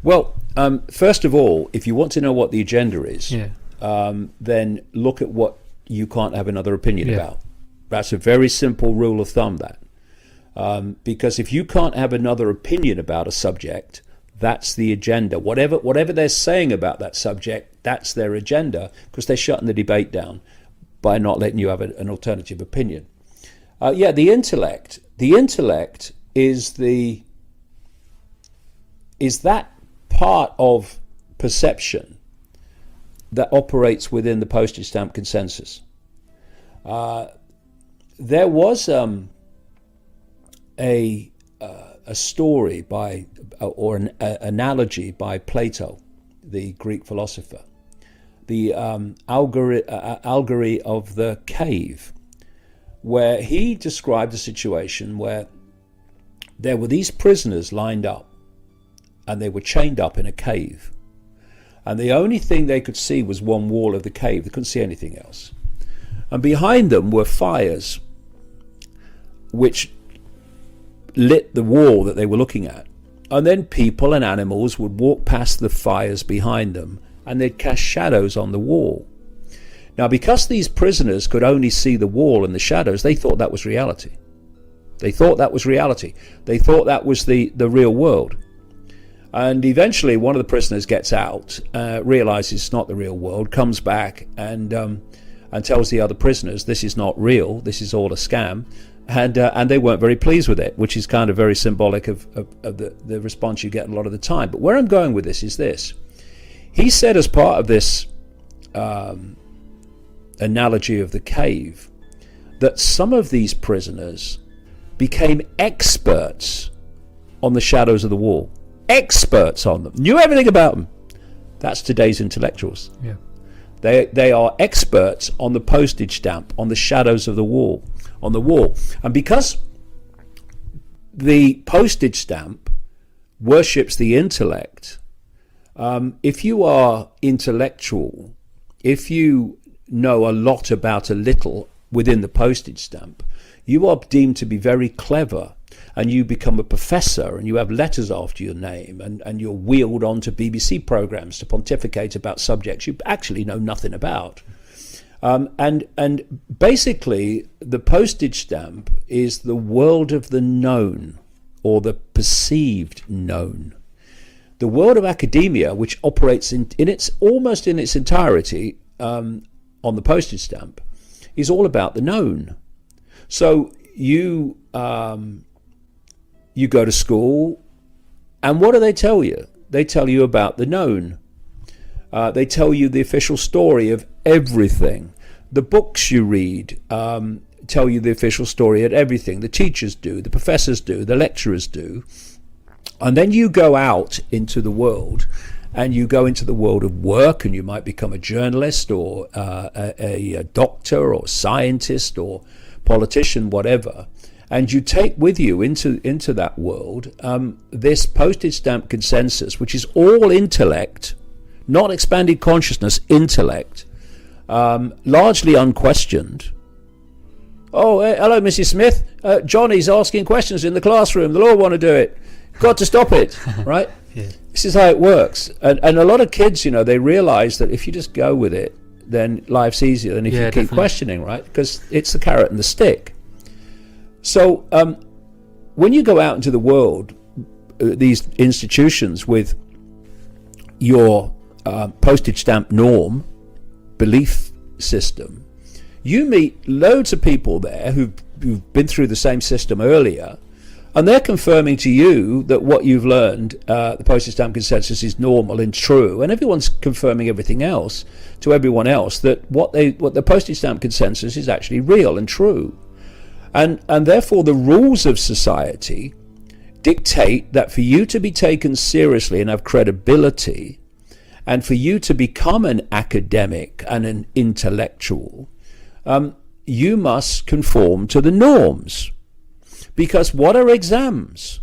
Well, first of all, if you want to know what the agenda is, Yeah. then look at what you can't have another opinion Yeah. about. That's a very simple rule of thumb, that. Because if you can't have another opinion about a subject, that's the agenda. Whatever they're saying about that subject, that's their agenda, because they're shutting the debate down by not letting you have an alternative opinion. The intellect. The intellect is that part of perception that operates within the postage stamp consensus. There was a story by, or an analogy by Plato, the Greek philosopher, the allegory of the cave, where he described a situation where there were these prisoners lined up, and they were chained up in a cave, and the only thing they could see was one wall of the cave. They couldn't see anything else, and behind them were fires which lit the wall that they were looking at, and then people and animals would walk past the fires behind them, and they'd cast shadows on the wall. Now, because these prisoners could only see the wall and the shadows, they thought that was reality. They thought that was reality. They thought that was the real world. And eventually one of the prisoners gets out, realizes it's not the real world, comes back and tells the other prisoners, this is not real, this is all a scam. And they weren't very pleased with it, which is kind of very symbolic of the response you get a lot of the time. But where I'm going with this is this. He said, as part of this analogy of the cave, that some of these prisoners became experts on the shadows of the wall. Experts on them. Knew everything about them. That's today's intellectuals. Yeah. They are experts on the postage stamp, on the shadows of the wall, on the wall. And because the postage stamp worships the intellect, if you are intellectual, if you know a lot about a little within the postage stamp, you are deemed to be very clever, and you become a professor, and you have letters after your name, and you're wheeled onto BBC programs to pontificate about subjects you actually know nothing about. And basically, the postage stamp is the world of the known, or the perceived known. The world of academia, which operates in its almost in its entirety on the postage stamp, is all about the known. So you go to school, and what do they tell you? They tell you about the known. They tell you the official story of everything. The books you read tell you the official story of everything. The teachers do, the professors do, the lecturers do. And then you go out into the world, and you go into the world of work, and you might become a journalist, or a doctor, or scientist, or politician, whatever. And you take with you into that world this postage stamp consensus, which is all intellect, not expanded consciousness, intellect, largely unquestioned. Oh, hello, Mrs. Smith. Johnny's asking questions in the classroom. The law want to do it. Got to stop it, right? Yeah. This is how it works. And a lot of kids, they realize that if you just go with it, then life's easier than if you keep definitely questioning, right? Because it's the carrot and the stick. So when you go out into the world, these institutions with your postage stamp norm, belief system, you meet loads of people there who've been through the same system earlier, and they're confirming to you that what you've learned, the postage stamp consensus, is normal and true, and everyone's confirming everything else to everyone else, that what the postage stamp consensus is actually real and true. And therefore the rules of society dictate that for you to be taken seriously and have credibility, and for you to become an academic and an intellectual, you must conform to the norms. Because what are exams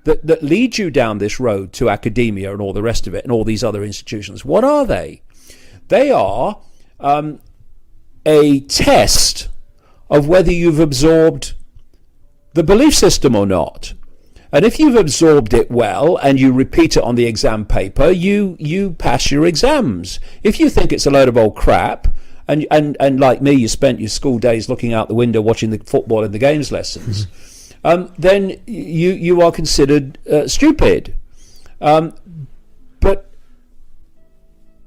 that lead you down this road to academia and all the rest of it and all these other institutions? What are they? They are a test of whether you've absorbed the belief system or not. And if you've absorbed it well and you repeat it on the exam paper, you pass your exams. If you think it's a load of old crap, and like me, you spent your school days looking out the window watching the football and the games lessons, then you are considered stupid. But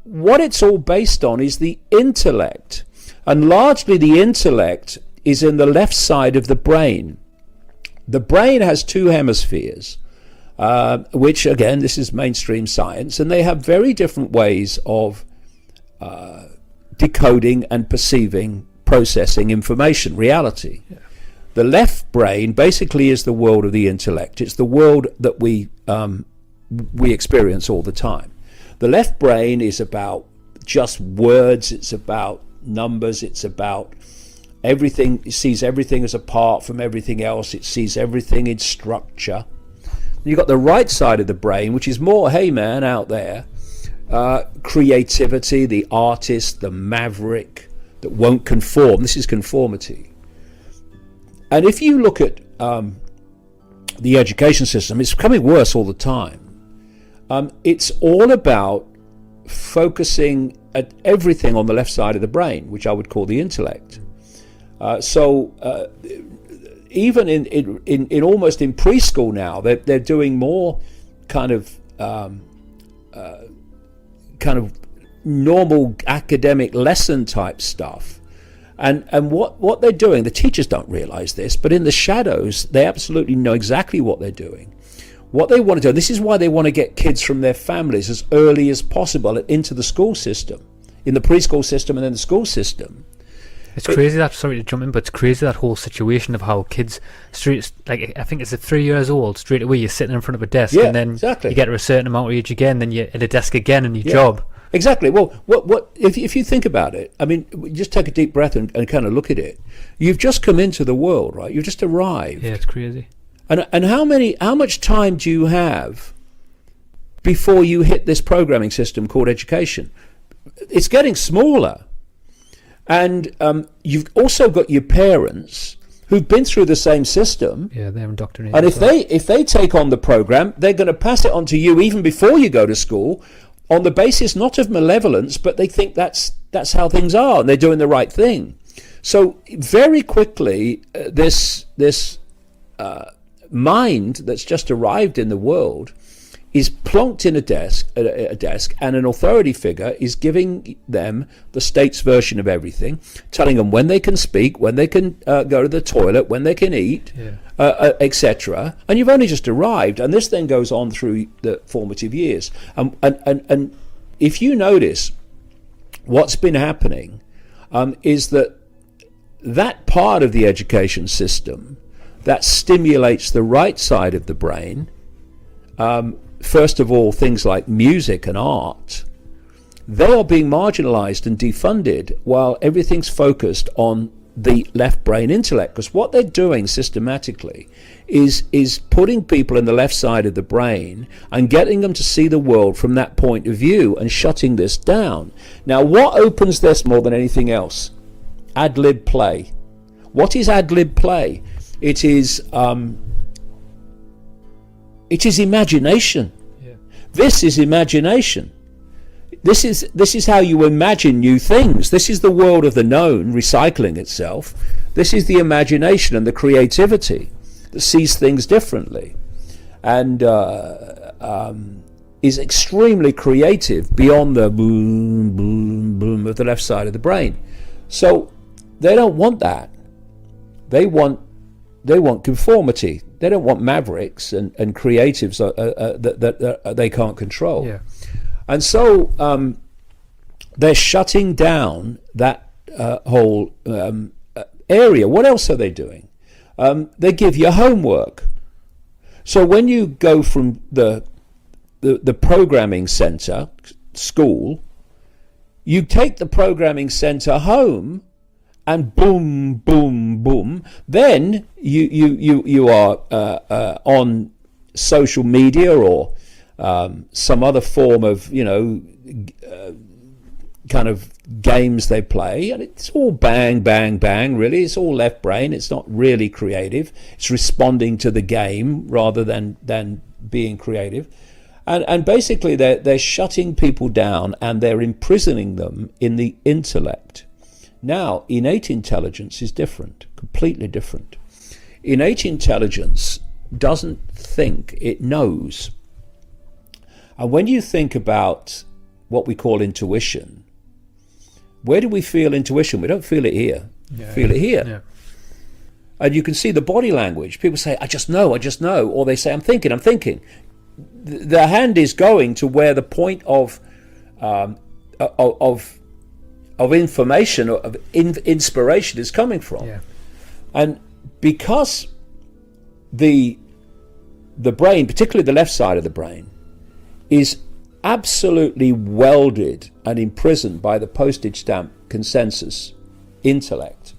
what it's all based on is the intellect. And largely the intellect is in the left side of the brain. The brain has two hemispheres, which, again, this is mainstream science, and they have very different ways of decoding and perceiving, processing information, reality. Yeah. The left brain basically is the world of the intellect. It's the world that we experience all the time. The left brain is about just words, it's about numbers, it's about everything. It sees everything as apart from everything else. It sees everything in structure. You've got the right side of the brain, which is more, hey man, out there, creativity, the artist, the maverick that won't conform. This is conformity. And if you look at the education system, it's becoming worse all the time. It's all about focusing at everything on the left side of the brain, which I would call the intellect. So even in almost in preschool now, they're doing more kind of normal academic lesson type stuff. And what they're doing, the teachers don't realize this, but in the shadows, they absolutely know exactly what they're doing. What they want to do, this is why they want to get kids from their families as early as possible into the school system, in the preschool system and then the school system. It's crazy that, sorry to jump in, but it's crazy that whole situation of how kids, like I think it's at 3 years old, straight away you're sitting in front of a desk, and then you get to a certain amount of age again, then you're at a desk again in your job. Exactly. Well, what if you think about it, I mean, just take a deep breath and kind of look at it. You've just come into the world, right? You've just arrived. Yeah, it's crazy. And how much time do you have before you hit this programming system called education? It's getting smaller. And you've also got your parents who've been through the same system. Yeah, they're indoctrinated. And if they take on the program, they're going to pass it on to you even before you go to school, on the basis not of malevolence, but they think that's how things are, and they're doing the right thing. So very quickly, this mind that's just arrived in the world is plonked in a desk, and an authority figure is giving them the state's version of everything, telling them when they can speak, when they can go to the toilet, when they can eat, etc. And you've only just arrived, and this then goes on through the formative years. And if you notice, what's been happening is that part of the education system that stimulates the right side of the brain, first of all, things like music and art, they are being marginalized and defunded while everything's focused on the left brain intellect. Because what they're doing systematically is putting people in the left side of the brain and getting them to see the world from that point of view and shutting this down. Now, what opens this more than anything else? Ad-lib play. What is ad-lib play? It is imagination. Yeah. This is imagination. This is how you imagine new things. This is the world of the known recycling itself. This is the imagination and the creativity that sees things differently, and is extremely creative beyond the boom, boom, boom of the left side of the brain. So they don't want that. They want conformity. They don't want mavericks and creatives that they can't control. Yeah. And so they're shutting down that whole area. What else are they doing? They give you homework. So when you go from the programming center, school, you take the programming center home, and boom, boom, boom. Then you are on social media or some other form of kind of games they play, and it's all bang, bang, bang, really. It's all left brain. It's not really creative. It's responding to the game rather than being creative. And basically they're shutting people down and they're imprisoning them in the intellect. Now, innate intelligence is different, completely different. Innate intelligence doesn't think, it knows. And when you think about what we call intuition, where do we feel intuition? We don't feel it here. We feel it here. Yeah. And you can see the body language. People say, I just know. Or they say, I'm thinking. The hand is going to where the point of information, of inspiration is coming from. Yeah. And because the brain, particularly the left side of the brain, is absolutely welded and imprisoned by the postage stamp consensus intellect,